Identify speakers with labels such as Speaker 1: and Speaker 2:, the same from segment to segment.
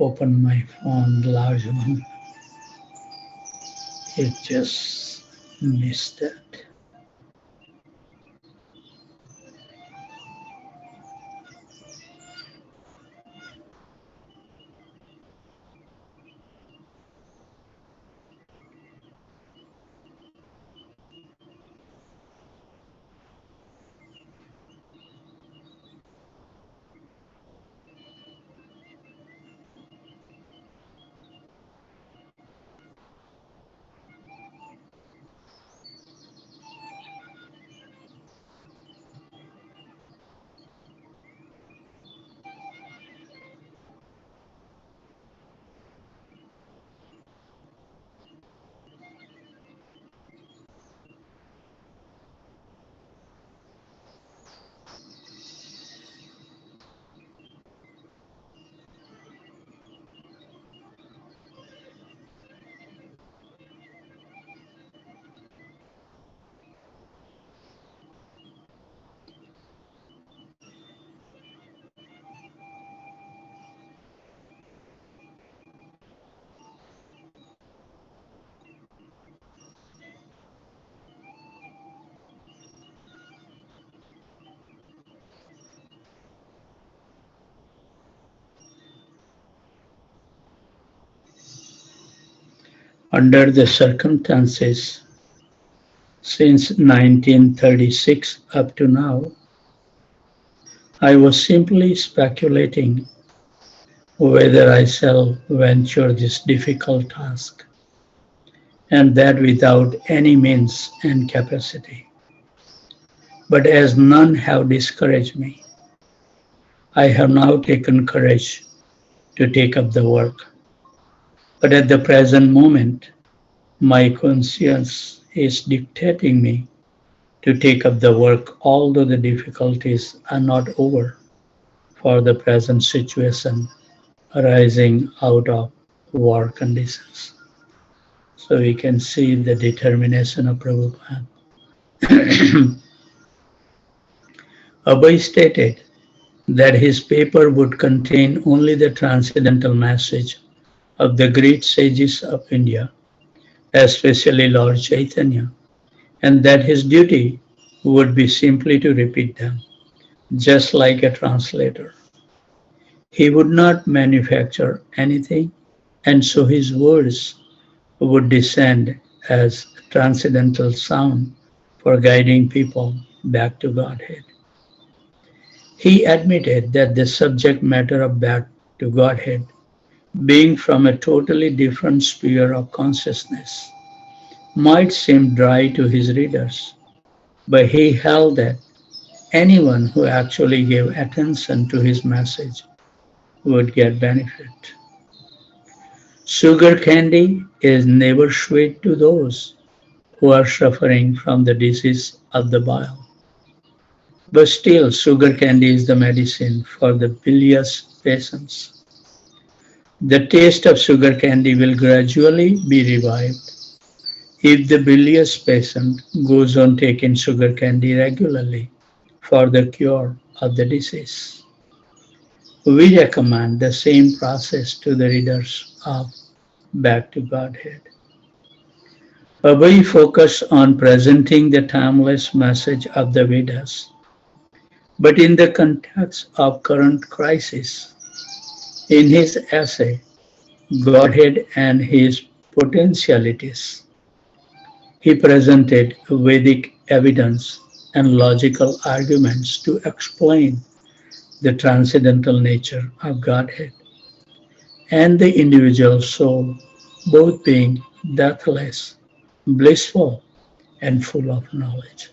Speaker 1: open my phone, large one. It just missed that. Under the circumstances, since 1936 up to now, I was simply speculating whether I shall venture this difficult task, and that without any means and capacity. But as none have discouraged me, I have now taken courage to take up the work. But at the present moment, my conscience is dictating me to take up the work, although the difficulties are not over for the present situation arising out of war conditions. So we can see the determination of Prabhupada. Abhay stated that his paper would contain only the transcendental message of the great sages of India, especially Lord Chaitanya, and that his duty would be simply to repeat them, just like a translator. He would not manufacture anything, and so his words would descend as transcendental sound for guiding people back to Godhead. He admitted that the subject matter of Back to Godhead, being from a totally different sphere of consciousness, might seem dry to his readers, but he held that anyone who actually gave attention to his message would get benefit. Sugar candy is never sweet to those who are suffering from the disease of the bile. But still, sugar candy is the medicine for the bilious patients. The taste of sugar candy will gradually be revived if the bilious patient goes on taking sugar candy regularly for the cure of the disease. We recommend the same process to the readers of Back to Godhead. Abhay focused on presenting the timeless message of the Vedas, but in the context of current crisis. In his essay, Godhead and His Potentialities, he presented Vedic evidence and logical arguments to explain the transcendental nature of Godhead and the individual soul, both being deathless, blissful, and full of knowledge.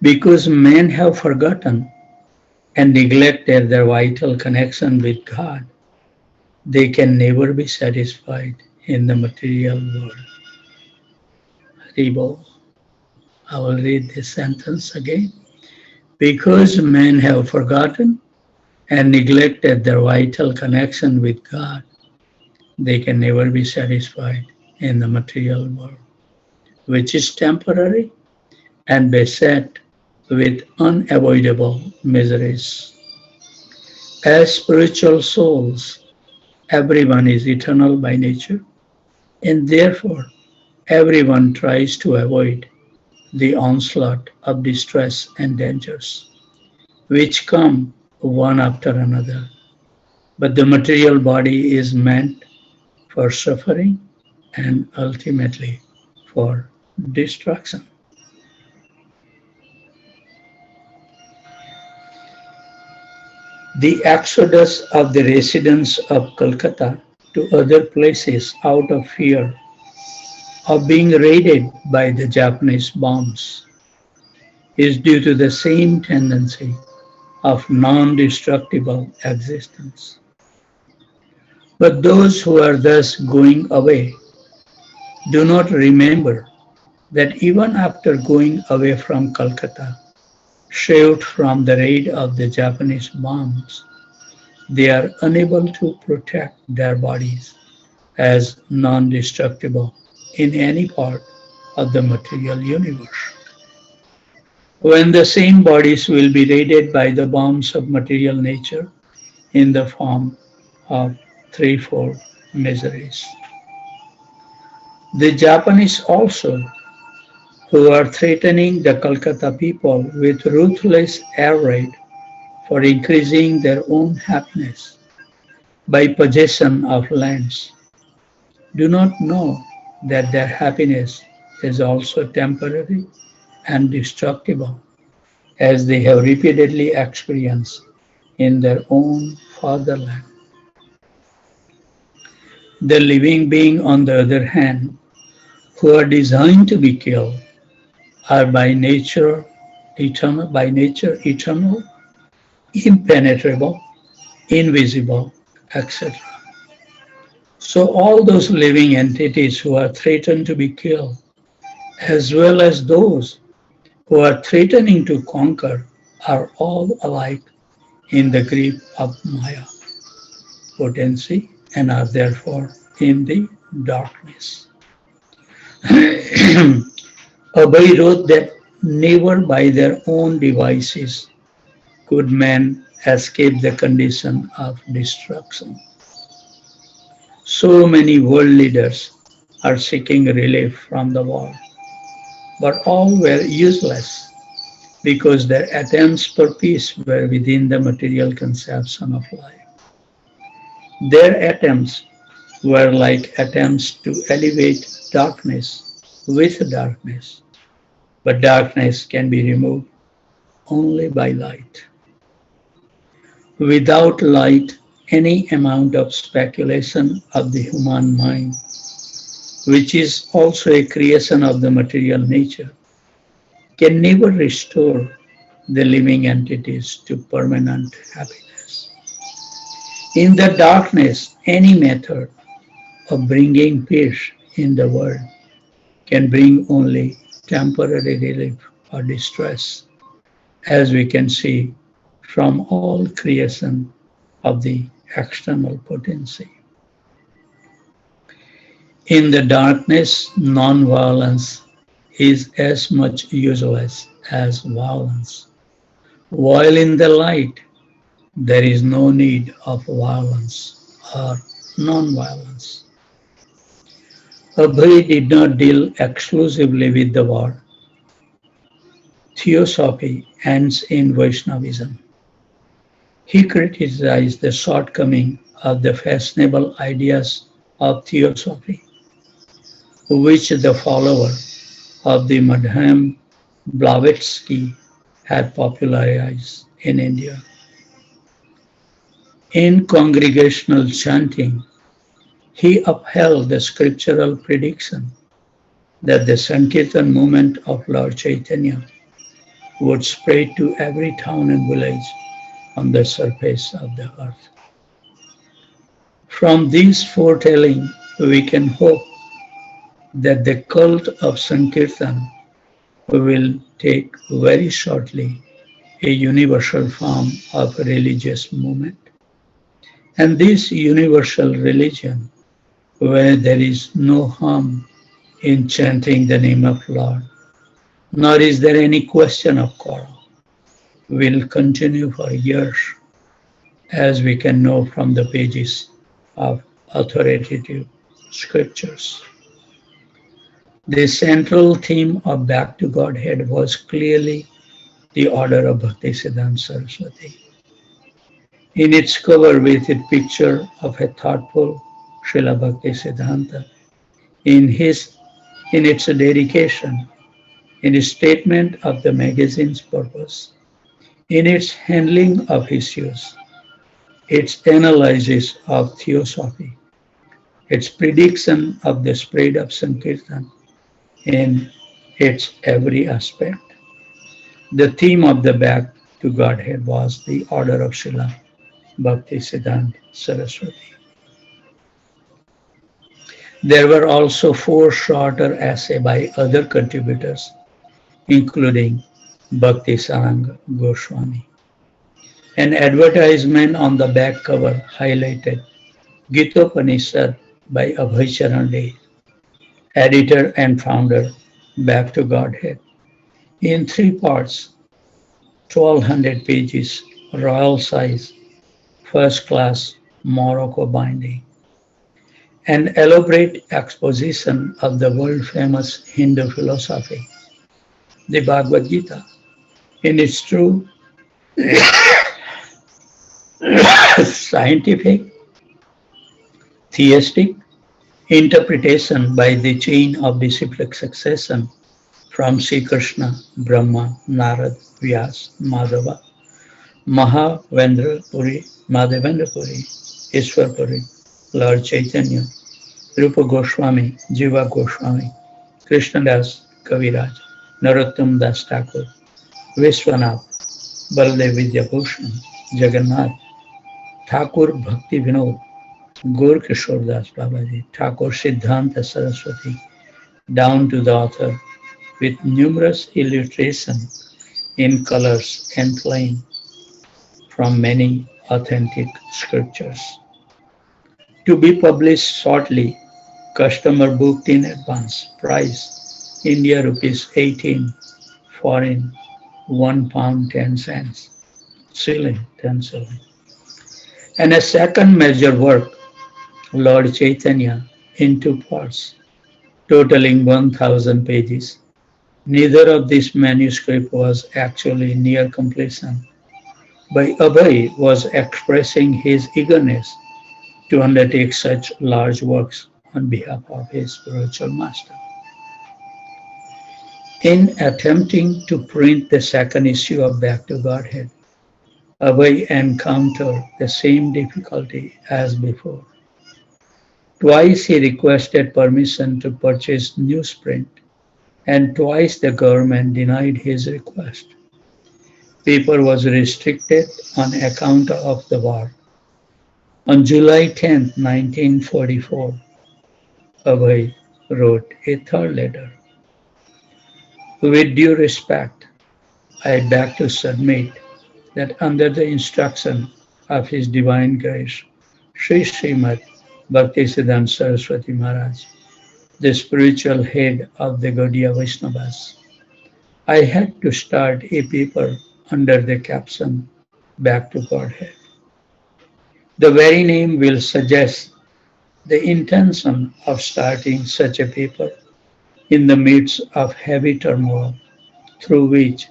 Speaker 1: Because men have forgotten and neglected their vital connection with God, they can never be satisfied in the material world. Haribol. I will read this sentence again. Because men have forgotten and neglected their vital connection with God, they can never be satisfied in the material world, which is temporary and beset with unavoidable miseries. As spiritual souls, everyone is eternal by nature, and therefore everyone tries to avoid the onslaught of distress and dangers, which come one after another. But the material body is meant for suffering and ultimately for destruction. The exodus of the residents of Calcutta to other places out of fear of being raided by the Japanese bombs is due to the same tendency of non-destructible existence. But those who are thus going away do not remember that even after going away from Calcutta, saved from the raid of the Japanese bombs, they are unable to protect their bodies as non-destructible in any part of the material universe. When the same bodies will be raided by the bombs of material nature in the form of threefold miseries. The Japanese also, who are threatening the Calcutta people with ruthless air raid for increasing their own happiness by possession of lands, do not know that their happiness is also temporary and destructible, as they have repeatedly experienced in their own fatherland. The living being, on the other hand, who are designed to be killed, are by nature eternal, impenetrable, invisible, etc. So all those living entities who are threatened to be killed, as well as those who are threatening to conquer, are all alike in the grip of Maya potency and are therefore in the darkness. Abhay wrote that never by their own devices could man escape the condition of destruction. So many world leaders are seeking relief from the war, but all were useless because their attempts for peace were within the material conception of life. Their attempts were like attempts to elevate darkness with darkness, but darkness can be removed only by light. Without light, any amount of speculation of the human mind, which is also a creation of the material nature, can never restore the living entities to permanent happiness. In the darkness, any method of bringing peace in the world can bring only temporary relief or distress, as we can see from all creation of the external potency. In the darkness, non-violence is as much useless as violence, while in the light, there is no need of violence or non-violence. Abhay did not deal exclusively with the war. Theosophy ends in Vaishnavism. He criticized the shortcoming of the fashionable ideas of theosophy, which the follower of the Madhyam Blavatsky had popularized in India. In congregational chanting, he upheld the scriptural prediction that the Sankirtan movement of Lord Chaitanya would spread to every town and village on the surface of the earth. From this foretelling, we can hope that the cult of Sankirtan will take very shortly a universal form of religious movement. And this universal religion, where there is no harm in chanting the name of Lord, nor is there any question of quarrel, will continue for years as we can know from the pages of authoritative scriptures. The central theme of Back to Godhead was clearly the order of Bhaktisiddhanta Saraswati. In its cover with a picture of a thoughtful Srila Bhaktisiddhanta, in its dedication, in its statement of the magazine's purpose, in its handling of issues, its analysis of theosophy, its prediction of the spread of Sankirtan in its every aspect. The theme of the Back to Godhead was the order of Srila Bhaktisiddhanta Saraswati. There were also 4 shorter essays by other contributors, including Bhakti Saranga Goswami. An advertisement on the back cover highlighted Gitopanishad by Abhay Charan Dey, editor and founder, Back to Godhead, in 3 parts, 1200 pages, royal size, first class Morocco binding. An elaborate exposition of the world famous Hindu philosophy, the Bhagavad Gita, in its true scientific, theistic interpretation by the chain of disciplic succession from Sri Krishna, Brahma, Narad, Vyas, Madhava, Madhavendra Puri, Ishwar Puri, Lord Chaitanya, Rupa Goswami, Jiva Goswami, Krishnadas Kaviraj, Narottam Das Thakur, Vishwanath, Baldev Vidyabhushan, Jagannath, Thakur Bhakti Vinod, Gaur Kishore Das Babaji, Thakur Siddhanta Saraswati, down to the author, with numerous illustrations in colors and plain from many authentic scriptures. To be published shortly, customer booked in advance, price India rupees 18, foreign £1 10 cents, shilling 10 shilling. And a second major work, Lord Chaitanya, in 2 parts, totaling 1000 pages. Neither of this manuscript was actually near completion, but Abhay was expressing his eagerness to undertake such large works on behalf of his spiritual master. In attempting to print the second issue of Back to Godhead, Abhay encountered the same difficulty as before. Twice he requested permission to purchase newsprint, and twice the government denied his request. Paper was restricted on account of the war. On July 10, 1944, Abhay wrote a third letter. With due respect, I beg to submit that under the instruction of His Divine Grace, Sri Srimad Bhaktisiddhanta Saraswati Maharaj, the spiritual head of the Gaudiya Vaishnavas, I had to start a paper under the caption Back to Godhead. The very name will suggest the intention of starting such a paper in the midst of heavy turmoil through which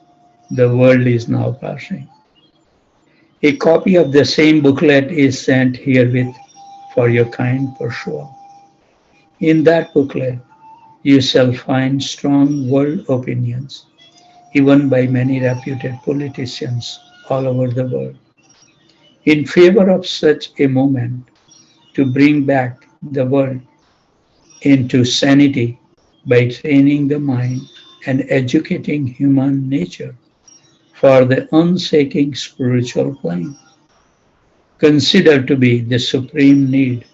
Speaker 1: the world is now passing. A copy of the same booklet is sent herewith for your kind perusal. In that booklet, you shall find strong world opinions, even by many reputed politicians all over the world, in favor of such a movement to bring back the world into sanity by training the mind and educating human nature for the unshaking spiritual plane, considered to be the supreme need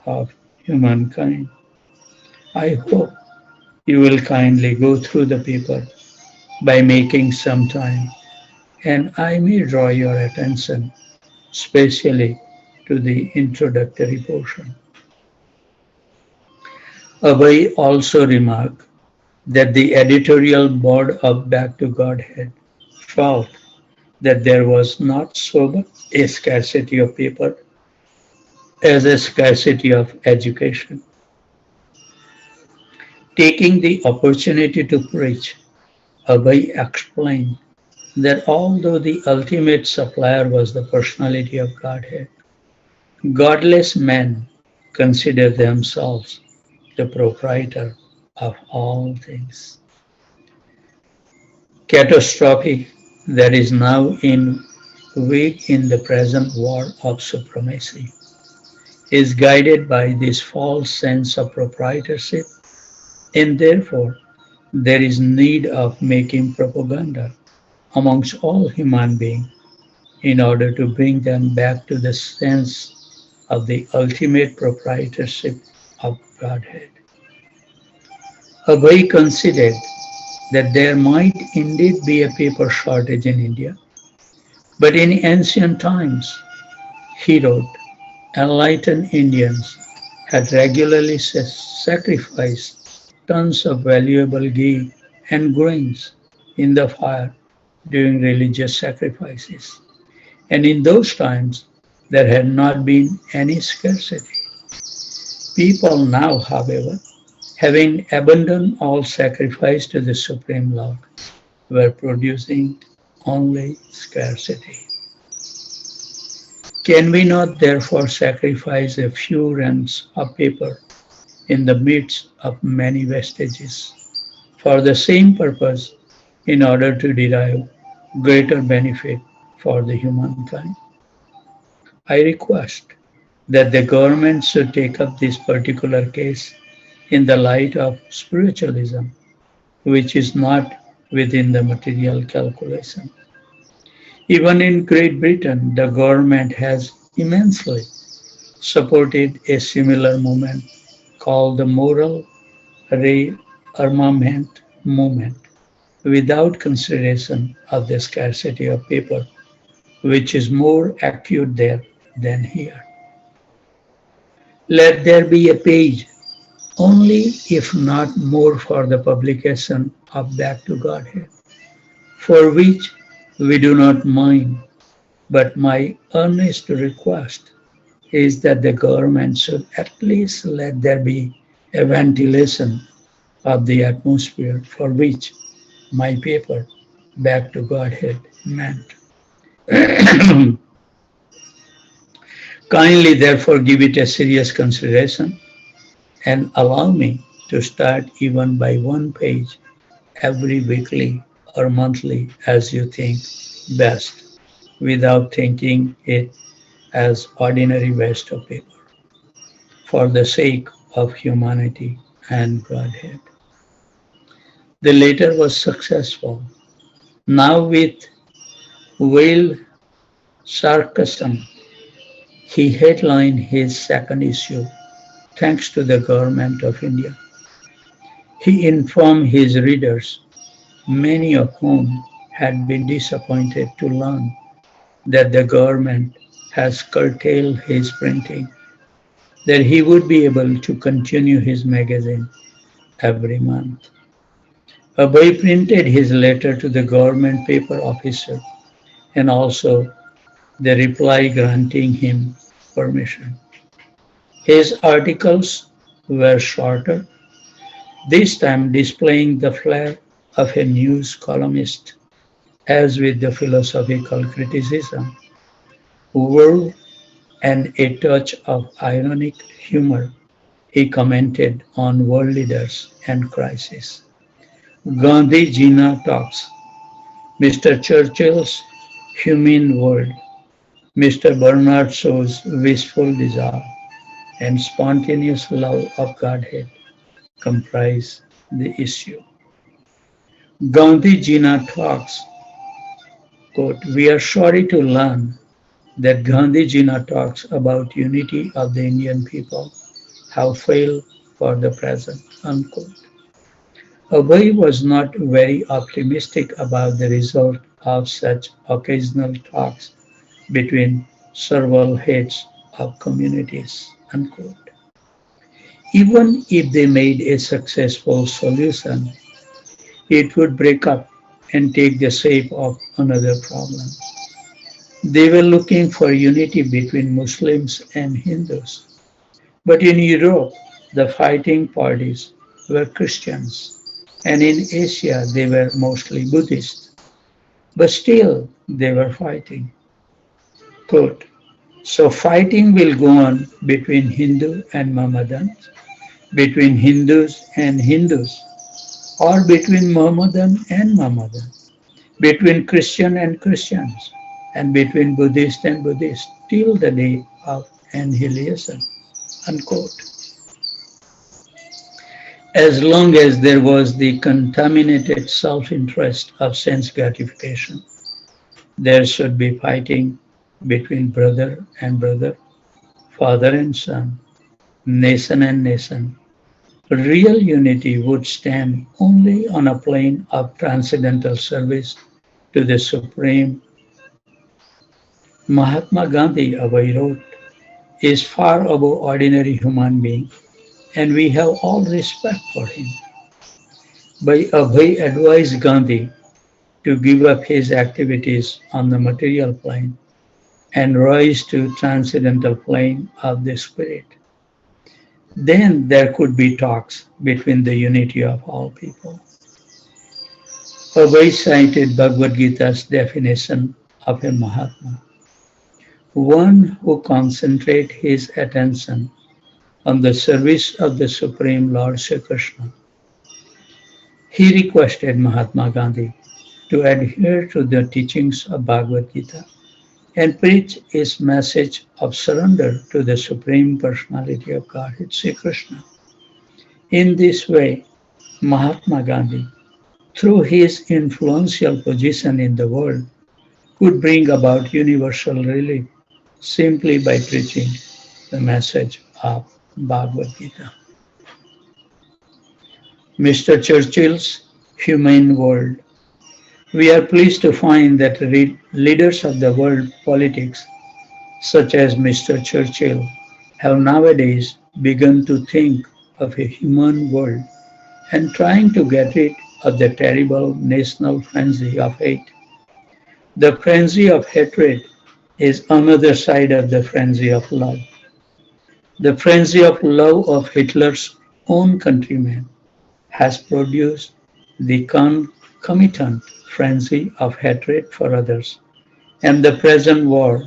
Speaker 1: of humankind. I hope you will kindly go through the paper by making some time, and I may draw your attention especially to the introductory portion. Abhay also remarked that the editorial board of Back to Godhead felt that there was not so much a scarcity of paper as a scarcity of education. Taking the opportunity to preach, Abhay explained that although the ultimate supplier was the personality of Godhead, godless men consider themselves the proprietor of all things. Catastrophe that is now in wake in the present war of supremacy is guided by this false sense of proprietorship, and therefore there is need of making propaganda amongst all human beings in order to bring them back to the sense of the ultimate proprietorship of Godhead. Abhay considered that there might indeed be a paper shortage in India, but in ancient times, he wrote, enlightened Indians had regularly sacrificed tons of valuable ghee and grains in the fire during religious sacrifices. And in those times, there had not been any scarcity. People now, however, having abandoned all sacrifice to the Supreme Lord, were producing only scarcity. Can we not therefore sacrifice a few rands of paper in the midst of many vestiges for the same purpose in order to derive greater benefit for the humankind? I request that the government should take up this particular case in the light of spiritualism, which is not within the material calculation. Even in Great Britain, the government has immensely supported a similar movement called the moral rearmament movement without consideration of the scarcity of paper, which is more acute there than here. Let there be a page, only if not more, for the publication of Back to Godhead, for which we do not mind, but my earnest request is that the government should at least let there be a ventilation of the atmosphere for which my paper, Back to Godhead, meant. Kindly, therefore, give it a serious consideration and allow me to start even by one page every weekly or monthly as you think best, without thinking it as ordinary waste of paper, for the sake of humanity and Godhead. The latter was successful. Now, with veiled sarcasm, he headlined his second issue, thanks to the government of India. He informed his readers, many of whom had been disappointed to learn that the government has curtailed his printing, that he would be able to continue his magazine every month. Abhay printed his letter to the government paper officer and also the reply granting him permission. His articles were shorter, this time displaying the flair of a news columnist, as with the philosophical criticism, word and a touch of ironic humor, he commented on world leaders and crises. Gandhi Jina talks, Mr. Churchill's humane world, Mr. Bernard Shaw's wistful desire, and spontaneous love of Godhead comprise the issue. Gandhi Jina talks, quote, we are sorry to learn that Gandhi Jina talks about unity of the Indian people have failed for the present, unquote. Abhay was not very optimistic about the result of such occasional talks between several heads of communities, unquote. Even if they made a successful solution, it would break up and take the shape of another problem. They were looking for unity between Muslims and Hindus. But in Europe, the fighting parties were Christians, and in Asia, they were mostly Buddhist. But still, they were fighting. Quote, so fighting will go on between Hindu and Mohammedans, between Hindus and Hindus, or between Mohammedan and Mohammedan, between Christian and Christians, and between Buddhist and Buddhist, till the day of annihilation. Unquote. As long as there was the contaminated self-interest of sense gratification, there should be fighting between brother and brother, father and son, nation and nation. Real unity would stand only on a plane of transcendental service to the Supreme. Mahatma Gandhi, Abhay wrote, is far above ordinary human being, and we have all respect for him. By Abhay advised Gandhi to give up his activities on the material plane and rise to transcendental plane of the spirit. Then there could be talks between the unity of all people. Abhay cited Bhagavad Gita's definition of a Mahatma, one who concentrates his attention on the service of the Supreme Lord Sri Krishna. He requested Mahatma Gandhi to adhere to the teachings of Bhagavad Gita and preach his message of surrender to the Supreme Personality of Godhead, Sri Krishna. In this way, Mahatma Gandhi, through his influential position in the world, could bring about universal relief simply by preaching the message of Bhagavad Gita. Mr. Churchill's Humane World. We are pleased to find that leaders of the world politics, such as Mr. Churchill, have nowadays begun to think of a human world and trying to get rid of the terrible national frenzy of hate. The frenzy of hatred is another side of the frenzy of love. The frenzy of love of Hitler's own countrymen has produced the concomitant frenzy of hatred for others, and the present war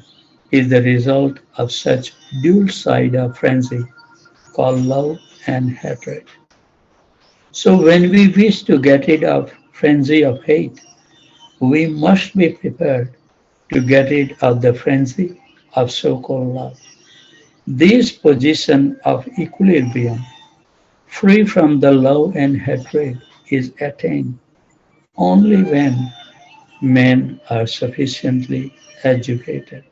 Speaker 1: is the result of such dual side of frenzy called love and hatred. So when we wish to get rid of frenzy of hate, we must be prepared to get rid of the frenzy of so-called love. This position of equilibrium, free from the love and hatred, is attained only when men are sufficiently educated.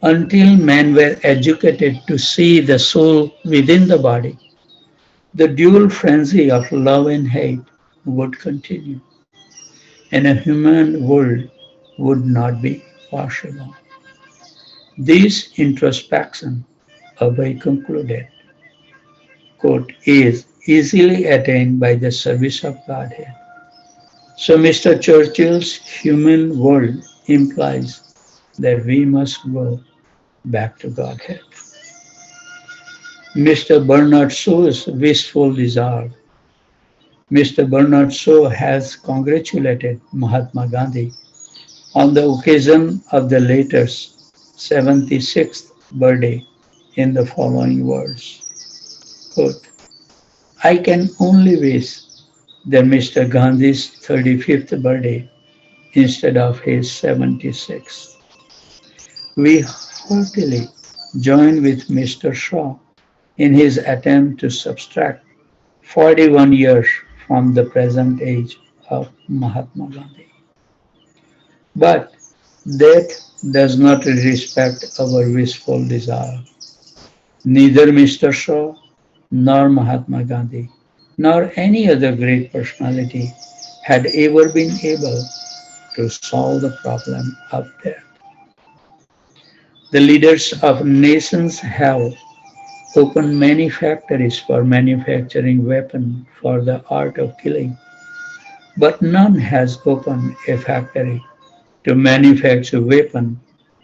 Speaker 1: Until men were educated to see the soul within the body, the dual frenzy of love and hate would continue, and a human world would not be possible. This introspection, Abhay concluded, quote, is easily attained by the service of Godhead. So Mr. Churchill's human world implies that we must go back to Godhead. Mr. Bernard Shaw's wishful desire. Mr. Bernard Shaw has congratulated Mahatma Gandhi on the occasion of the latter's 76th birthday in the following words, quote, I can only wish that Mr. Gandhi's 35th birthday instead of his 76th. We heartily join with Mr. Shaw in his attempt to subtract 41 years from the present age of Mahatma Gandhi. But that does not respect our wishful desire. Neither Mr. Shaw nor Mahatma Gandhi nor any other great personality had ever been able to solve the problem of death. The leaders of nations have opened many factories for manufacturing weapons for the art of killing, but none has opened a factory to manufacture weapons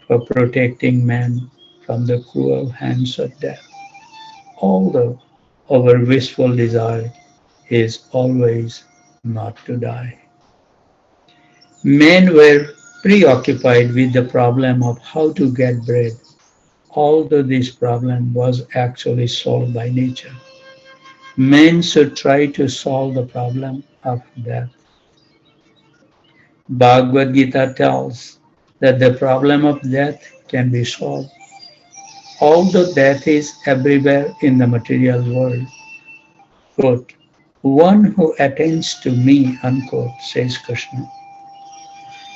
Speaker 1: for protecting man from the cruel hands of death. Although our wishful desire is always not to die. Men were preoccupied with the problem of how to get bread, although this problem was actually solved by nature. Men should try to solve the problem of death. Bhagavad Gita tells that the problem of death can be solved. Although death is everywhere in the material world, quote, one who attains to me, unquote, says Krishna,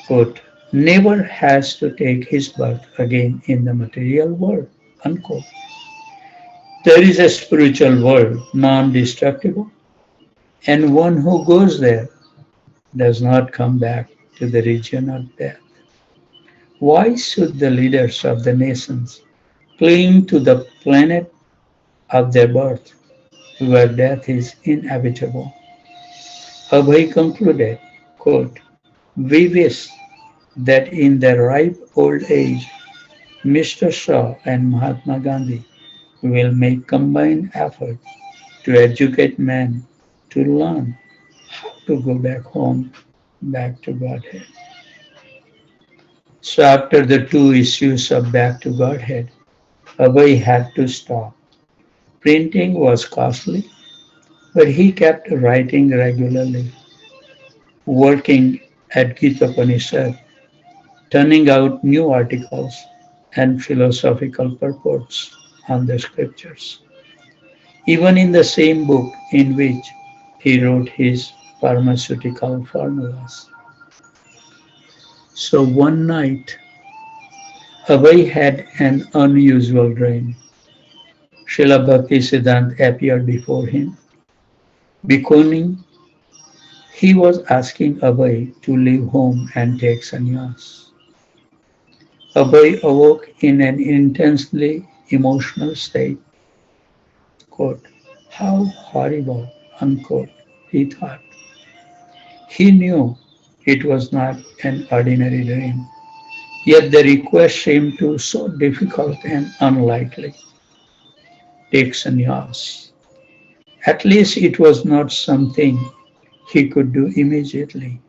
Speaker 1: quote, never has to take his birth again in the material world, unquote. There is a spiritual world, non-destructible, and one who goes there does not come back to the region of death. Why should the leaders of the nations cling to the planet of their birth, where death is inevitable? Abhay concluded, quote, we wish that in their ripe old age, Mr. Shah and Mahatma Gandhi will make combined effort to educate men to learn how to go back home, back to Godhead. So after the two issues of Back to Godhead, Abhay had to stop. Printing was costly, but he kept writing regularly, working at Gita Upanishad, turning out new articles and philosophical purports on the scriptures. Even in the same book in which he wrote his pharmaceutical formulas. So one night, Abhay had an unusual dream. Srila Bhaktisiddhanta appeared before him, beckoning. He was asking Abhay to leave home and take sannyas. Abhay awoke in an intensely emotional state. Quote, how horrible, unquote, he thought. He knew it was not an ordinary dream, yet the request seemed to so difficult and unlikely. Take sannyas. At least it was not something he could do immediately.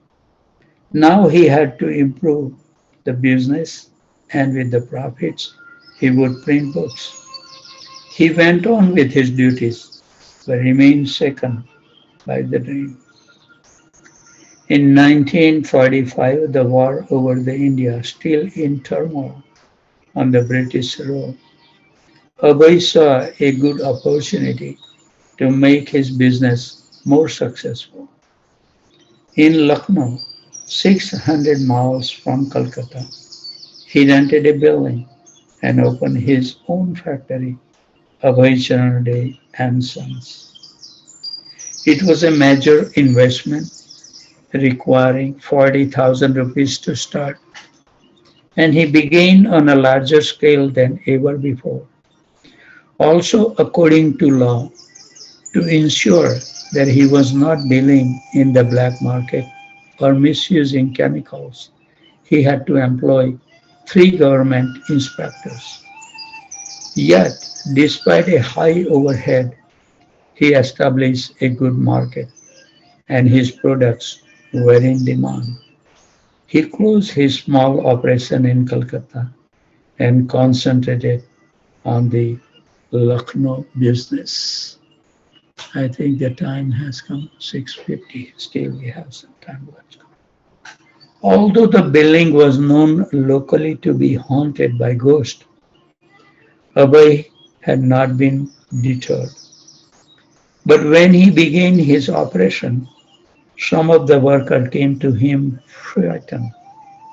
Speaker 1: Now he had to improve the business, and with the profits, he would print books. He went on with his duties, but remained shaken by the dream. In 1945, the war over the India, still in turmoil on the British rule, Abhay saw a good opportunity to make his business more successful. In Lucknow, 600 miles from Calcutta, he rented a building and opened his own factory, Abhay Charan and Sons. It was a major investment requiring 40,000 rupees to start, and he began on a larger scale than ever before. Also, according to law, to ensure that he was not dealing in the black market or misusing chemicals, he had to employ 3 government inspectors. Yet, despite a high overhead, he established a good market and his products were in demand. He closed his small operation in Calcutta and concentrated on the Lucknow business. I think the time has come, 6:50. Still we have some time left. Although the building was known locally to be haunted by ghosts, Abhay had not been deterred. But when he began his operation, some of the workers came to him frightened.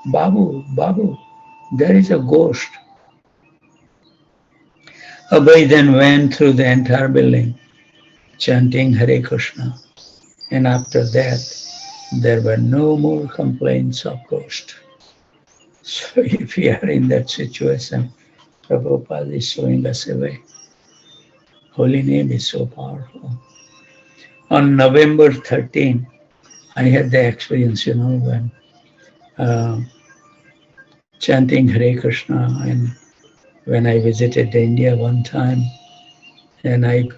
Speaker 1: Babu, Babu, there is a ghost. Abhay then went through the entire building, chanting Hare Krishna, and after that, there were no more complaints of ghosts. So if we are in that situation, Prabhupada is showing us a way. Holy name is so powerful. On November 13, I had the experience, when uh, chanting Hare Krishna, and when I visited India one time, and I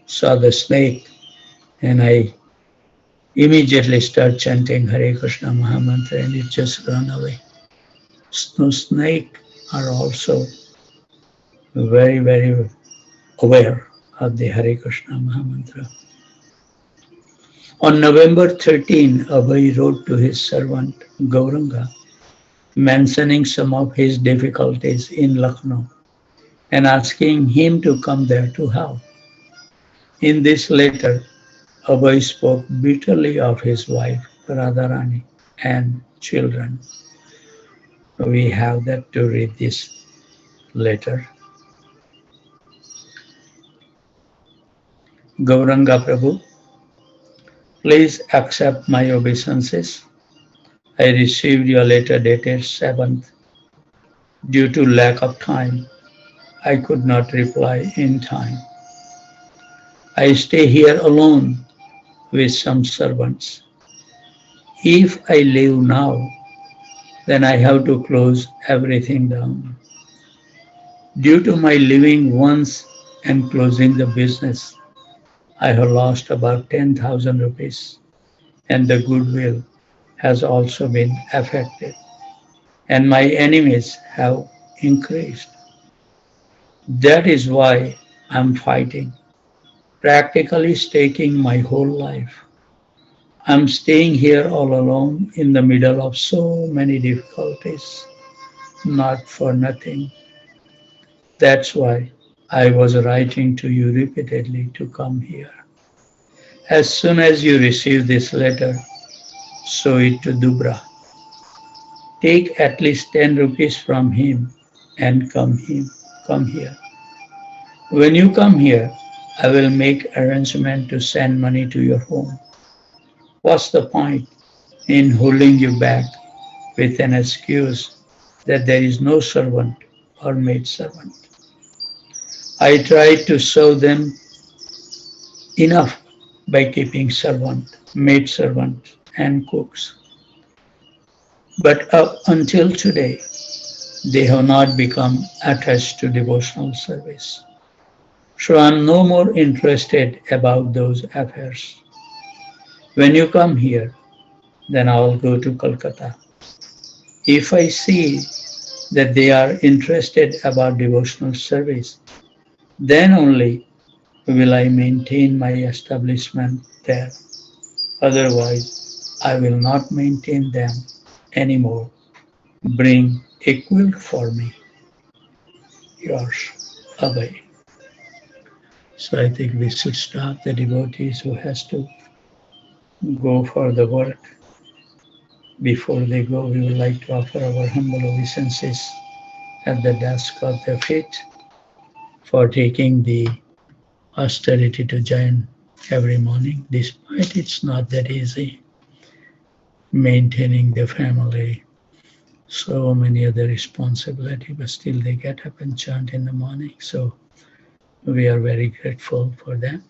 Speaker 1: saw the snake, and I immediately start chanting Hare Krishna Mahamantra, and it just ran away. Snake are also very, very aware of the Hare Krishna Mahamantra. On November 13, Abhay wrote to his servant Gauranga, mentioning some of his difficulties in Lucknow and asking him to come there to help. In this letter, Abhay spoke bitterly of his wife, Radharani, and children. We have that to read this letter. Gauranga Prabhu, please accept my obeisances. I received your letter dated 7th. Due to lack of time, I could not reply in time. I stay here alone with some servants. If I leave now, then I have to close everything down. Due to my leaving once and closing the business, I have lost about 10,000 rupees, and the goodwill has also been affected, and my enemies have increased. That is why I'm fighting, practically staking my whole life. I'm staying here all alone in the middle of so many difficulties, not for nothing. That's why I was writing to you repeatedly to come here. As soon as you receive this letter, show it to Dubra. Take at least 10 rupees from him and come here. When you come here, I will make arrangement to send money to your home. What's the point in holding you back with an excuse that there is no servant or maidservant? I tried to show them enough by keeping servant, maidservant, and cooks. But up until today, they have not become attached to devotional service. So I'm no more interested about those affairs. When you come here, then I'll go to Kolkata. If I see that they are interested about devotional service, then only will I maintain my establishment there. Otherwise, I will not maintain them anymore. Bring a quilt for me. Yours, Abhay. So I think we should stop the devotees who has to go for the work. Before they go, we would like to offer our humble obeisances at the desk of their feet for taking the austerity to join every morning, despite it's not that easy maintaining the family, so many other responsibility, but still they get up and chant in the morning. So we are very grateful for them.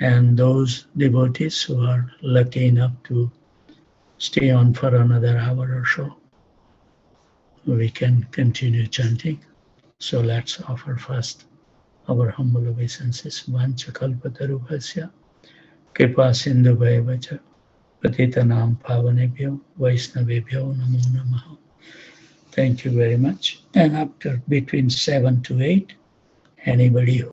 Speaker 1: And those devotees who are lucky enough to stay on for another hour or so, we can continue chanting. So let's offer first our humble obeisances. Vanchakalpatarubhasya kripa sindhubhaya patitanam pavanebhyo vaishnavebhyo namo namaha. Thank you very much. And after between 7 to 8, anybody who